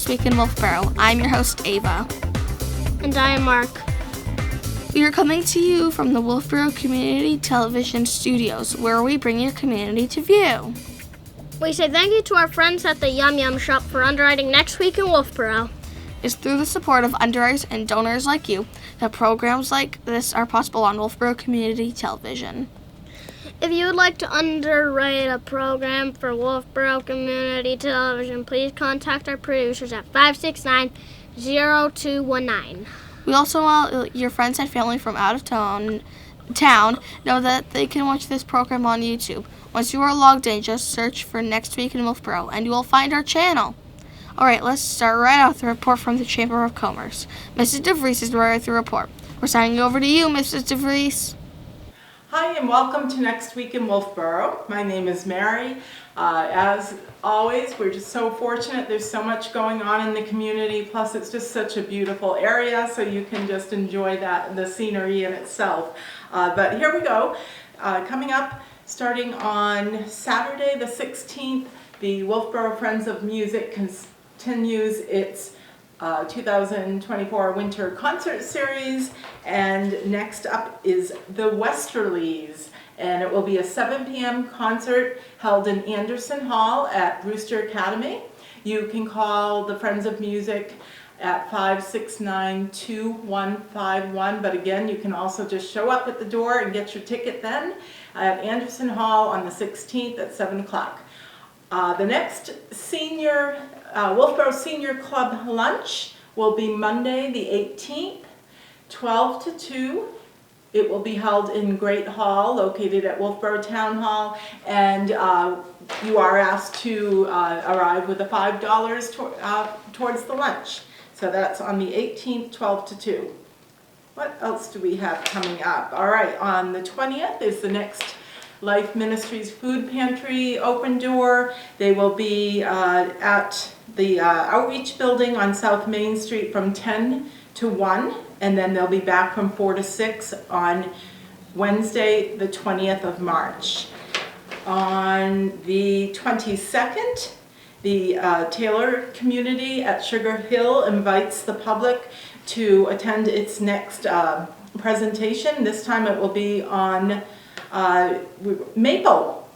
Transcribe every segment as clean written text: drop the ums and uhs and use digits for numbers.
Week in Wolfeboro. I'm your host, Ava. And I am Mark. We are coming to you from the Wolfeboro Community Television studios, where we bring your community to view. We say thank you to our friends at the Yum Yum Shop for underwriting Next Week in Wolfeboro. It's through the support of underwriters and donors like you that programs like this are possible on Wolfeboro Community Television. If you would like to underwrite a program for Wolfeboro Community Television, please contact our producers at 569-0219. We also want your friends and family from out of town know that they can watch this program on YouTube. Once you are logged in, just search for Next Week in Wolfeboro, and you will find our channel. All right, let's start right off the report from the Chamber of Commerce. Mrs. DeVries is right with the report. We're signing over to you, Mrs. DeVries. Hi and welcome to Next Week in Wolfeboro. My name is Mary. As always, we're just so fortunate. There's so much going on in the community, plus it's just such a beautiful area, so you can just enjoy the scenery in itself. But here we go. Coming up, starting on Saturday the 16th, the Wolfeboro Friends of Music continues its 2024 Winter Concert Series, and next up is the Westerlies, and it will be a 7 p.m. concert held in Anderson Hall at Brewster Academy. You can call the Friends of Music at 569-2151, but again, you can also just show up at the door and get your ticket then at Anderson Hall on the 16th at 7 o'clock. The next Wolfeboro Senior Club lunch will be Monday the 18th, 12 to 2. It will be held in Great Hall, located at Wolfeboro Town Hall, and you are asked to arrive with the $5 towards the lunch. So that's on the 18th, 12 to 2. What else do we have coming up? All right, on the 20th is the next Life Ministries Food Pantry open door. They will be at the Outreach Building on South Main Street from 10 to 1, and then they'll be back from 4 to 6 on Wednesday, the 20th of March. On the 22nd, the Taylor community at Sugar Hill invites the public to attend its next presentation. This time it will be on maple.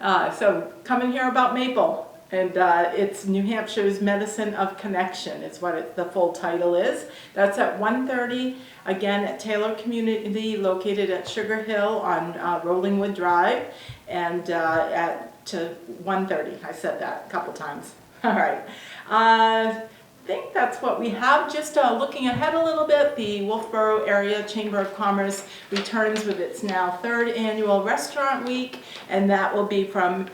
So come and hear about maple. And it's New Hampshire's Medicine of Connection is what the full title is. That's at 1:30, again at Taylor Community, located at Sugar Hill on Rollingwood Drive, and at 1:30. I said that a couple times. All right. I think that's what we have. Just looking ahead a little bit, the Wolfeboro Area Chamber of Commerce returns with its now 3rd annual Restaurant Week, and that will be from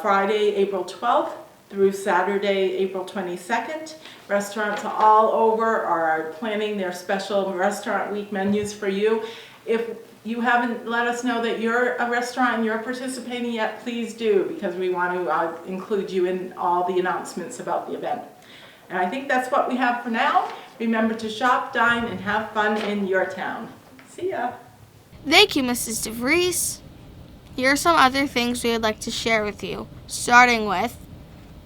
Friday, April 12th through Saturday, April 22nd. Restaurants all over are planning their special Restaurant Week menus for you. If you haven't let us know that you're a restaurant and you're participating yet, please do, because we want to include you in all the announcements about the event. And I think that's what we have for now. Remember to shop, dine, and have fun in your town. See ya. Thank you, Mrs. DeVries. Here are some other things we would like to share with you, starting with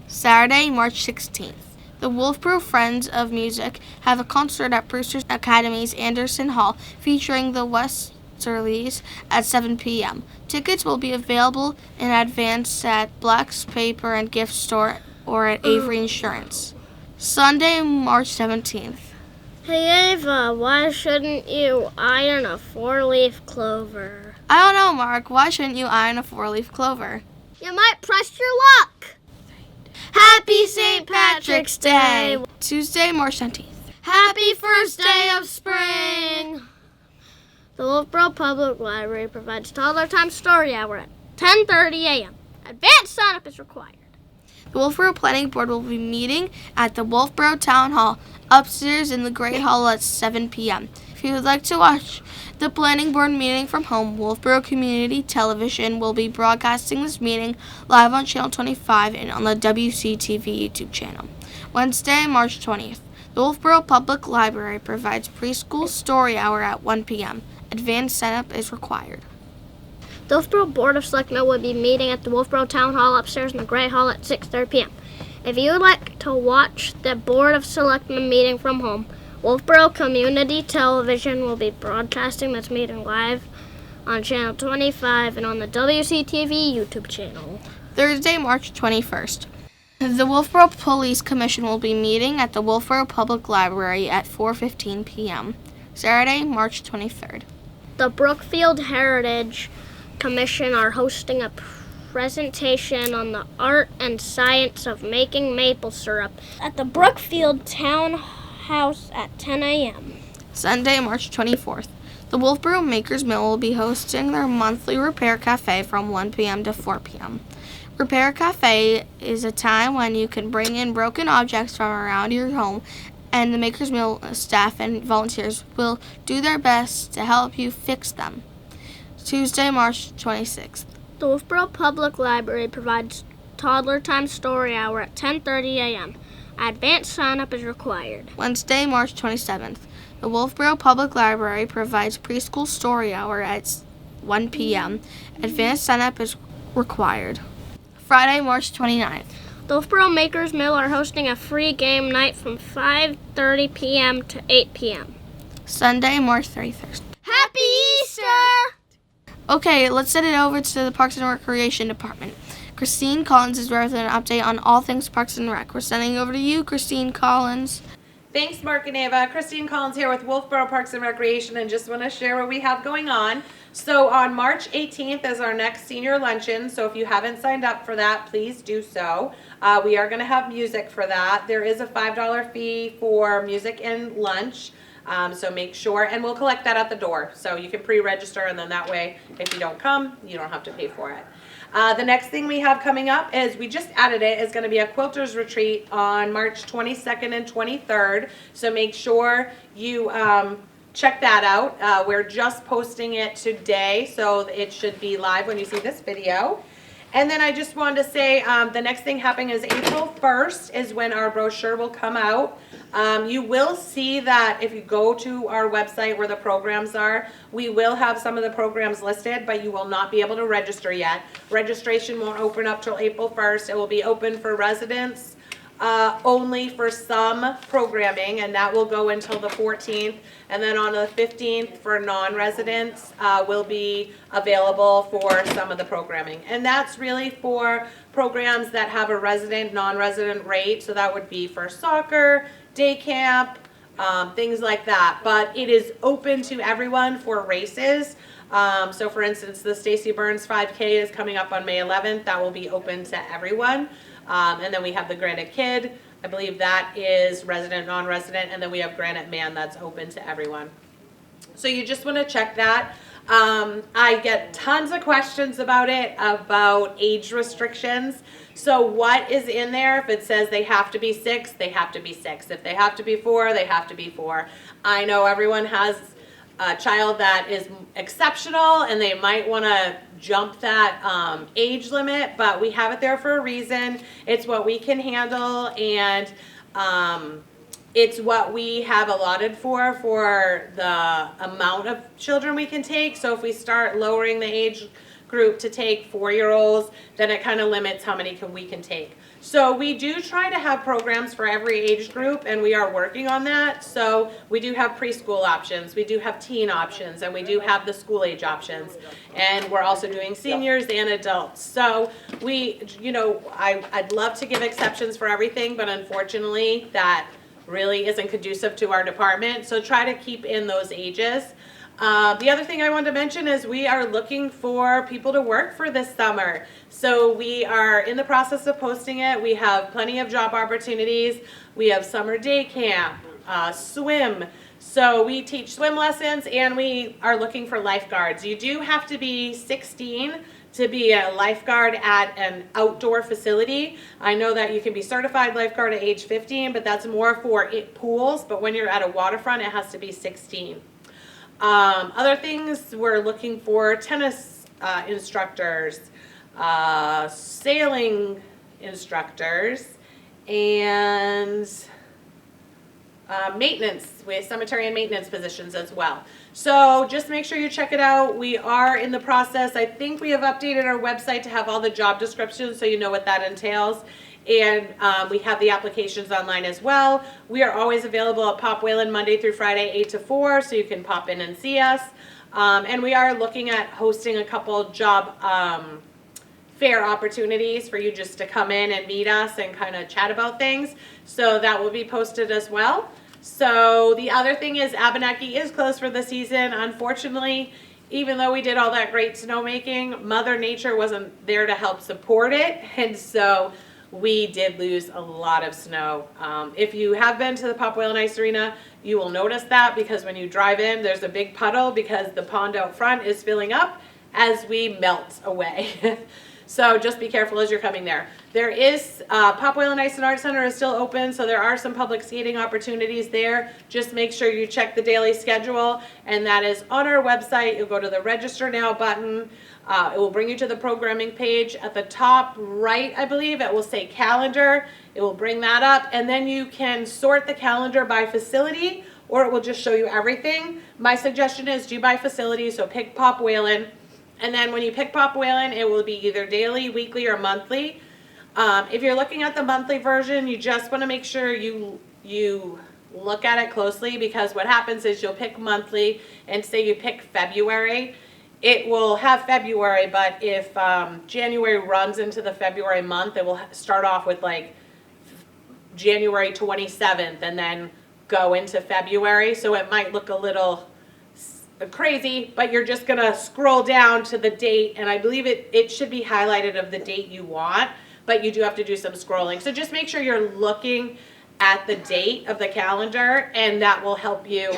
Saturday, March 16th. The Wolfeboro Friends of Music have a concert at Brewster Academy's Anderson Hall featuring the Westerlies at 7 p.m. Tickets will be available in advance at Black's Paper and Gift Store or at Avery Insurance. Sunday, March 17th. Hey Ava, why shouldn't you iron a 4-leaf clover? I don't know, Mark. Why shouldn't you iron a 4-leaf clover? You might press your luck. Happy St. Patrick's Day. Tuesday, March 19th. Happy first day of spring. The Wolfeboro Public Library provides toddler time story hour at 10:30 a.m. Advanced sign-up is required. The Wolfeboro Planning Board will be meeting at the Wolfeboro Town Hall upstairs in the Great Hall at 7 p.m. If you would like to watch the Planning Board meeting from home, Wolfeboro Community Television will be broadcasting this meeting live on Channel 25 and on the WCTV YouTube channel. Wednesday, March 20th. The Wolfeboro Public Library provides preschool story hour at 1 p.m. Advanced setup is required. The Wolfeboro Board of Selectmen will be meeting at the Wolfeboro Town Hall upstairs in the Great Hall at 6:30 p.m. If you would like to watch the Board of Selectmen meeting from home, Wolfeboro Community Television will be broadcasting this meeting live on Channel 25 and on the WCTV YouTube channel. Thursday, March 21st. The Wolfeboro Police Commission will be meeting at the Wolfeboro Public Library at 4:15 p.m. Saturday, March 23rd. The Brookfield Heritage Commission are hosting a presentation on the art and science of making maple syrup at the Brookfield Townhouse at 10 a.m. Sunday, March 24th. The Wolfeboro Makers Mill will be hosting their monthly Repair Cafe from 1 p.m. to 4 p.m. Repair Cafe is a time when you can bring in broken objects from around your home, and the Makers Mill staff and volunteers will do their best to help you fix them. Tuesday, March 26th. The Wolfeboro Public Library provides toddler time story hour at 10:30 a.m. Advanced sign-up is required. Wednesday, March 27th. The Wolfeboro Public Library provides preschool story hour at 1 p.m. Advanced sign-up is required. Friday, March 29th. The Wolfeboro Makers Mill are hosting a free game night from 5:30 p.m. to 8 p.m. Sunday, March 31st. Happy Easter! Okay, let's send it over to the Parks and Recreation Department. Christine Collins is with an update on all things Parks and Rec. We're sending over to you, Christine Collins. Thanks, Mark and Ava. Christine Collins here with Wolfeboro Parks and Recreation, and just want to share what we have going on. So on March 18th is our next senior luncheon, so if you haven't signed up for that, please do so. We are going to have music for that. There is a $5 fee for music and lunch, so make sure, and we'll collect that at the door. So you can pre-register, and then that way, if you don't come, you don't have to pay for it. The next thing we have coming up is, we just added it, is going to be a quilters retreat on March 22nd and 23rd. So make sure you check that out. We're just posting it today, so it should be live when you see this video. And then I just wanted to say the next thing happening is April 1st is when our brochure will come out. You will see that if you go to our website where the programs are, we will have some of the programs listed, but you will not be able to register yet. Registration won't open up till April 1st. It will be open for residents only for some programming, and that will go until the 14th. And then on the 15th for non-residents will be available for some of the programming. And that's really for programs that have a resident, non-resident rate. So that would be for soccer, day camp, things like that. But it is open to everyone for races. So for instance, the Stacey Burns 5K is coming up on May 11th. That will be open to everyone. And then we have the Granite Kid. I believe that is resident, non-resident. And then we have Granite Man that's open to everyone. So you just want to check that. I get tons of questions about it, about age restrictions. So what is in there? If it says they have to be 6, they have to be 6. If they have to be 4, they have to be 4. I know everyone has a child that is exceptional and they might want to jump that age limit, but we have it there for a reason. It's what we can handle, and it's what we have allotted for the amount of children we can take. So if we start lowering the age group to take 4-year-olds, then it kind of limits how many we can take. So we do try to have programs for every age group, and we are working on that. So we do have preschool options, we do have teen options, and we do have the school age options. And we're also doing seniors and adults. So we, I'd love to give exceptions for everything, but unfortunately that really isn't conducive to our department. So try to keep in those ages. The other thing I wanted to mention is we are looking for people to work for this summer. So we are in the process of posting it. We have plenty of job opportunities. We have summer day camp, swim. So we teach swim lessons, and we are looking for lifeguards. You do have to be 16 to be a lifeguard at an outdoor facility. I know that you can be certified lifeguard at age 15, but that's more for pools. But when you're at a waterfront, it has to be 16. Other things, we're looking for tennis instructors, sailing instructors, and maintenance, we have cemetery and maintenance positions as well. So just make sure you check it out. We are in the process. I think we have updated our website to have all the job descriptions so you know what that entails. And we have the applications online as well. We are always available at Pop Whalen Monday through Friday, 8 to 4, so you can pop in and see us. And we are looking at hosting a couple job fair opportunities for you just to come in and meet us and kind of chat about things. So that will be posted as well. So the other thing is Abenaki is closed for the season. Unfortunately, even though we did all that great snowmaking, Mother Nature wasn't there to help support it. And so we did lose a lot of snow. If you have been to the Pop Whalen Ice Arena, you will notice that, because when you drive in, there's a big puddle because the pond out front is filling up as we melt away. So just be careful as you're coming there. There is, Pop Whalen Ice and Art Center is still open, so there are some public skating opportunities there. Just make sure you check the daily schedule, and that is on our website. You'll go to the Register Now button. It will bring you to the programming page. At the top right, I believe, it will say calendar. It will bring that up, and then you can sort the calendar by facility, or it will just show you everything. My suggestion is do by facility, so pick Pop Whalen. And then when you pick Pop Whalen, it will be either daily, weekly, or monthly. If you're looking at the monthly version, you just want to make sure you look at it closely, because what happens is you'll pick monthly, and say you pick February, it will have February, but if January runs into the February month, it will start off with like January 27th and then go into February. So it might look a little crazy, but you're just gonna scroll down to the date, and I believe it should be highlighted of the date you want, but you do have to do some scrolling. So just make sure you're looking at the date of the calendar, and that will help you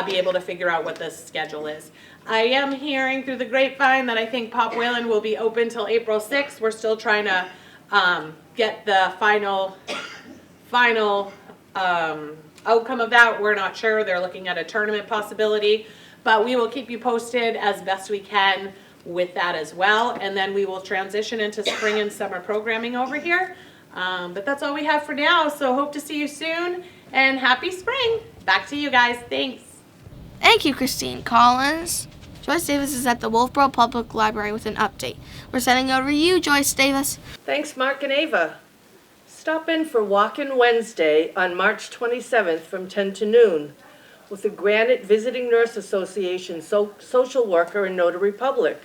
be able to figure out what the schedule is. I am hearing through the grapevine that I think Pop Whalen will be open till April 6th. We're still trying to get the final outcome of that. We're not sure. They're looking at a tournament possibility. But we will keep you posted as best we can with that as well. And then we will transition into spring and summer programming over here. But that's all we have for now. So hope to see you soon. And happy spring. Back to you guys. Thanks. Thank you, Christine Collins. Joyce Davis is at the Wolfeboro Public Library with an update. We're sending over to you, Joyce Davis. Thanks, Mark and Ava. Stop in for Walk-In Wednesday on March 27th from 10 to noon. With the Granite Visiting Nurse Association social worker and notary public.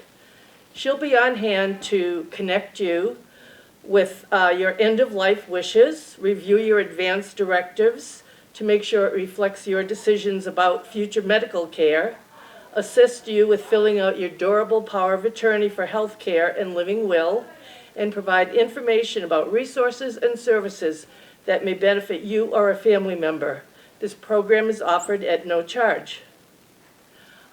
She'll be on hand to connect you with your end-of-life wishes, review your advance directives to make sure it reflects your decisions about future medical care, assist you with filling out your durable power of attorney for health care and living will, and provide information about resources and services that may benefit you or a family member. This program is offered at no charge.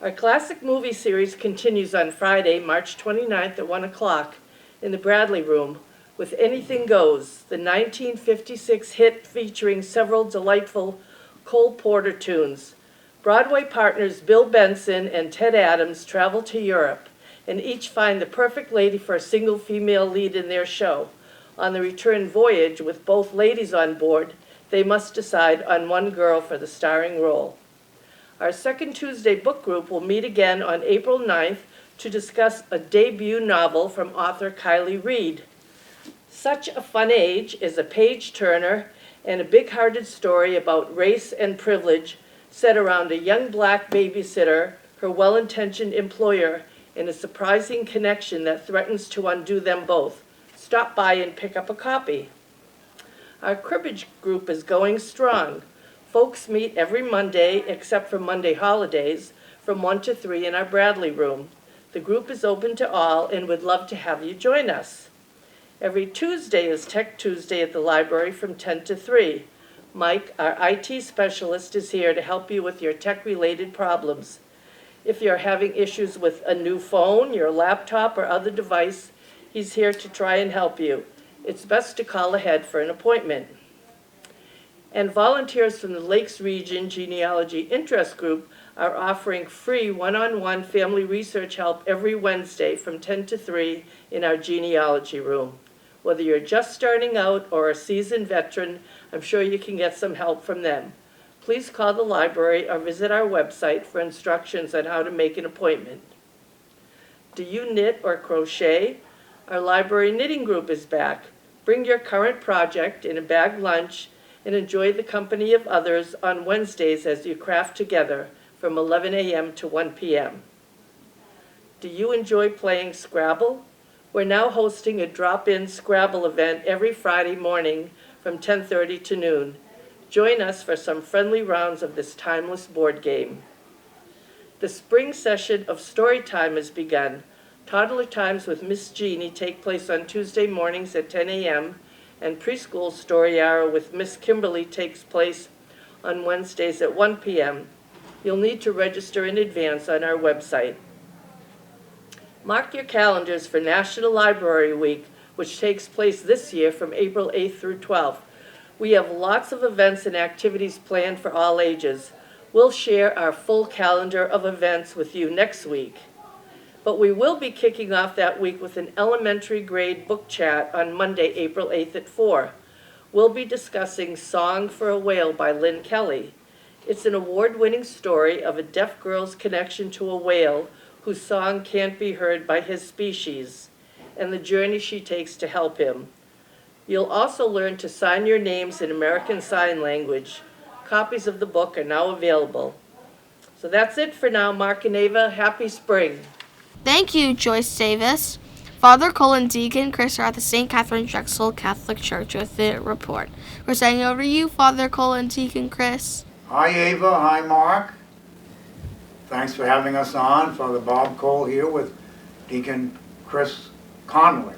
Our classic movie series continues on Friday, March 29th at 1 o'clock in the Bradley Room with Anything Goes, the 1956 hit featuring several delightful Cole Porter tunes. Broadway partners Bill Benson and Ted Adams travel to Europe and each find the perfect lady for a single female lead in their show. On the return voyage, with both ladies on board, they must decide on one girl for the starring role. Our second Tuesday book group will meet again on April 9th to discuss a debut novel from author Kylie Reed. Such a Fun Age is a page-turner and a big-hearted story about race and privilege set around a young black babysitter, her well-intentioned employer, and a surprising connection that threatens to undo them both. Stop by and pick up a copy. Our cribbage group is going strong. Folks meet every Monday, except for Monday holidays, from 1 to 3 in our Bradley Room. The group is open to all and would love to have you join us. Every Tuesday is Tech Tuesday at the library from 10 to 3. Mike, our IT specialist, is here to help you with your tech-related problems. If you're having issues with a new phone, your laptop, or other device, he's here to try and help you. It's best to call ahead for an appointment. And volunteers from the Lakes Region Genealogy Interest Group are offering free one-on-one family research help every Wednesday from 10 to 3 in our genealogy room. Whether you're just starting out or a seasoned veteran, I'm sure you can get some help from them. Please call the library or visit our website for instructions on how to make an appointment. Do you knit or crochet? Our library knitting group is back. Bring your current project in a bag lunch and enjoy the company of others on Wednesdays as you craft together from 11 a.m. to 1 p.m. Do you enjoy playing Scrabble? We're now hosting a drop-in Scrabble event every Friday morning from 10:30 to noon. Join us for some friendly rounds of this timeless board game. The spring session of Storytime has begun. Toddler Times with Miss Jeannie take place on Tuesday mornings at 10 a.m., and Preschool Story Hour with Miss Kimberly takes place on Wednesdays at 1 p.m. You'll need to register in advance on our website. Mark your calendars for National Library Week, which takes place this year from April 8th through 12th. We have lots of events and activities planned for all ages. We'll share our full calendar of events with you next week. But we will be kicking off that week with an elementary grade book chat on Monday, April 8th at 4. We'll be discussing Song for a Whale by Lynn Kelly. It's an award-winning story of a deaf girl's connection to a whale whose song can't be heard by his species, and the journey she takes to help him. You'll also learn to sign your names in American Sign Language. Copies of the book are now available. So that's it for now, Mark and Ava. Happy spring. Thank you, Joyce Davis. Father Cole and Deacon Chris are at the St. Katherine Drexel Catholic Church with the report. We're sending over to you, Father Cole and Deacon Chris. Hi Ava, hi Mark. Thanks for having us on. Father Bob Cole here with Deacon Chris Conley.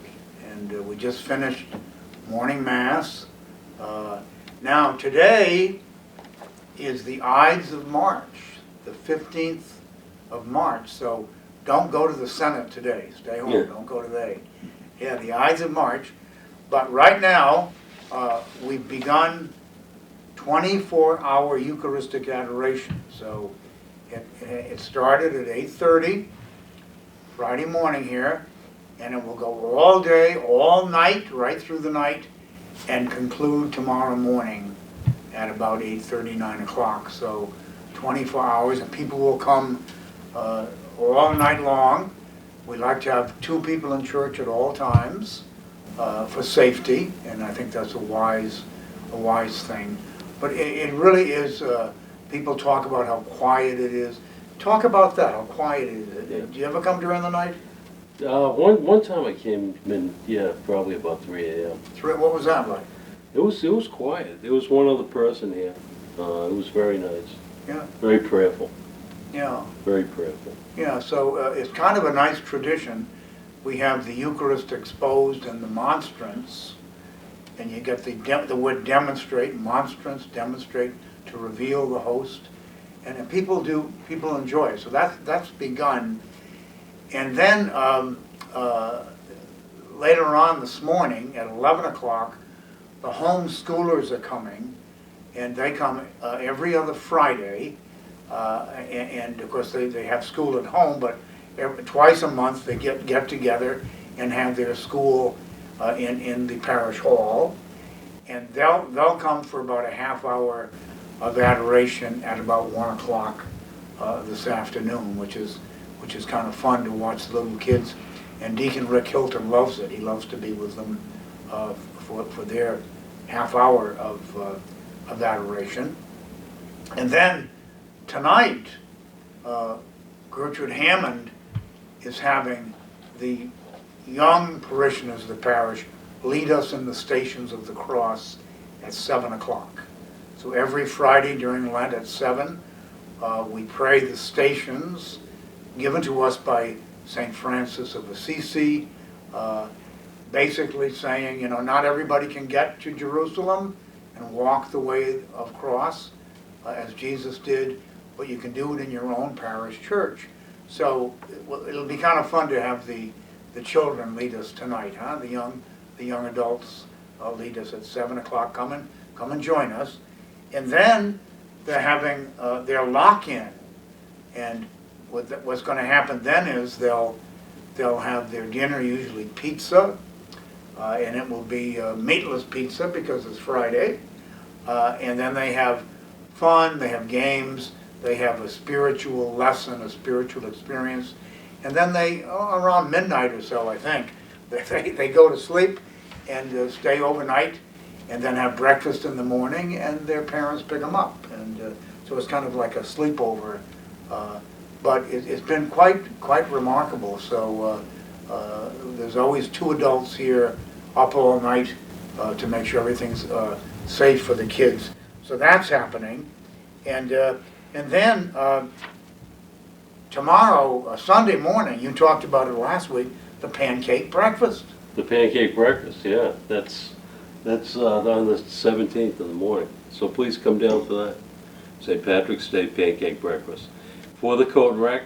And we just finished morning mass. Now today is the Ides of March, the 15th of March. So don't go to the Senate today. Stay home. Don't go today. Yeah, the Ides of March. But right now, we've begun 24-hour Eucharistic adoration. So it started at 8:30 Friday morning here, and it will go all day, all night, right through the night, and conclude tomorrow morning at about 8:30, 9 o'clock. So 24 hours, and people will come all night long. We like to have 2 people in church at all times for safety, and I think that's a wise thing. But it really is, people talk about how quiet it is. Talk about that, how quiet it is. Do you ever come during the night? One time I came in, probably about 3 a.m. What was that like? It was quiet. There was one other person here. It was very nice. Yeah. Very prayerful. Yeah. Very prayerful. Yeah, so it's kind of a nice tradition. We have the Eucharist exposed and the monstrance, and you get the word demonstrate, monstrance, demonstrate, to reveal the host, and people enjoy it. So that's begun, and then later on this morning at 11 o'clock, the homeschoolers are coming, and they come every other Friday, and of course they have school at home, but twice a month they get together and have their school in the parish hall, and they'll come for about a half hour of adoration at about 1 o'clock this afternoon, which is kind of fun to watch the little kids. And Deacon Rick Hilton loves it. He loves to be with them for their half hour of adoration. And then tonight, Gertrude Hammond is having the young parishioners of the parish lead us in the Stations of the Cross at 7 o'clock. So every Friday during Lent at 7, we pray the stations given to us by St. Francis of Assisi, basically saying, not everybody can get to Jerusalem and walk the way of cross as Jesus did, but you can do it in your own parish church. So it'll be kind of fun to have the children lead us tonight, huh? The young adults lead us at 7 o'clock. Come and join us. And then they're having their lock-in, and what's going to happen then is they'll have their dinner, usually pizza, and it will be meatless pizza because it's Friday, and then they have fun, they have games, they have a spiritual lesson, a spiritual experience, and then they, around midnight or so, I think, they go to sleep, and stay overnight, and then have breakfast in the morning, and their parents pick them up. And so it's kind of like a sleepover. But it's been quite remarkable. So there's always 2 adults here up all night to make sure everything's safe for the kids. So that's happening. And then tomorrow, Sunday morning, you talked about it last week, the pancake breakfast. The pancake breakfast, yeah, that's on the 17th in the morning. So please come down for that. St. Patrick's Day pancake breakfast. For the Code Rec,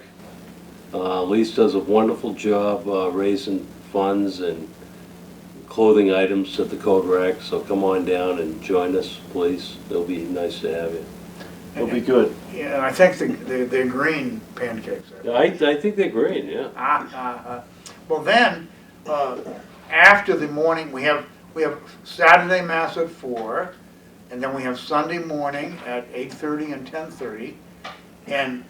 Lise does a wonderful job raising funds and clothing items at the Code Rec, so come on down and join us, please. It'll be nice to have you. It'll be good. Yeah, and I think they're green pancakes. I think they're green, yeah. Well then, after the morning, we have Saturday Mass at 4, and then we have Sunday morning at 8:30 and 10:30. And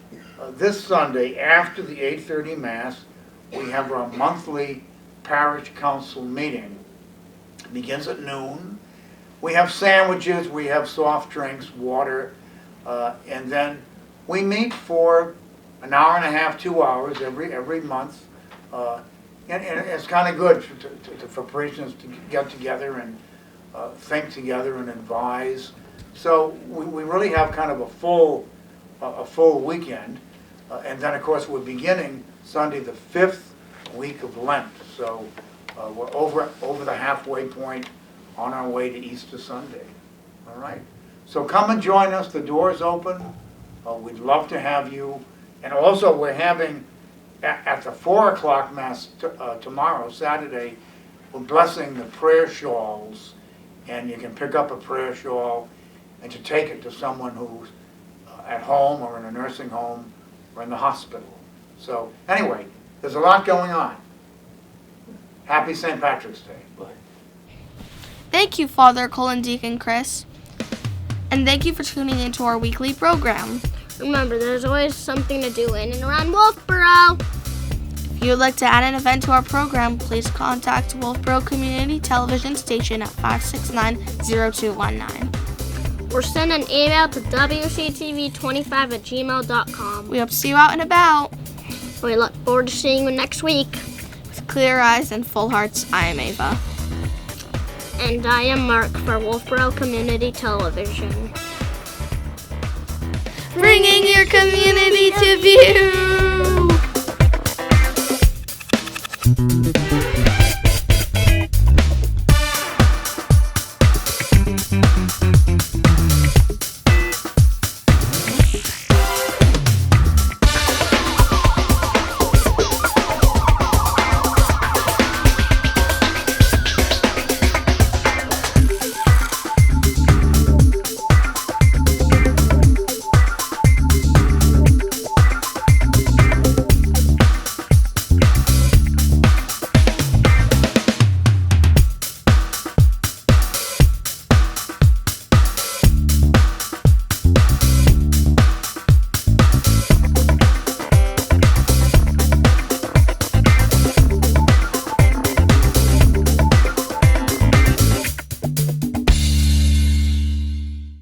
this Sunday, after the 8:30 Mass, we have our monthly parish council meeting. It begins at noon. We have sandwiches, we have soft drinks, water, and then we meet for an hour and a half, 2 hours every month. And it's kind of good for parishioners to get together and think together and advise. So we really have kind of a full weekend. And then, of course, we're beginning Sunday, the 5th week of Lent. So we're over the halfway point on our way to Easter Sunday. All right. So come and join us. The door's open. We'd love to have you. And also, we're having, at the 4 o'clock Mass tomorrow, Saturday, we're blessing the prayer shawls. And you can pick up a prayer shawl and to take it to someone who's at home or in a nursing home or in the hospital. So anyway, there's a lot going on. Happy St. Patrick's Day. Bye. Thank you, Father Cole and Deacon Chris. And thank you for tuning into our weekly program. Remember, there's always something to do in and around Wolfeboro. If you would like to add an event to our program, please contact Wolfeboro Community Television Station at 569-0219. Or send an email to wctv25@gmail.com. We hope to see you out and about. We look forward to seeing you next week. With clear eyes and full hearts, I am Ava. And I am Mark for Wolfeboro Community Television. Bringing your community to view.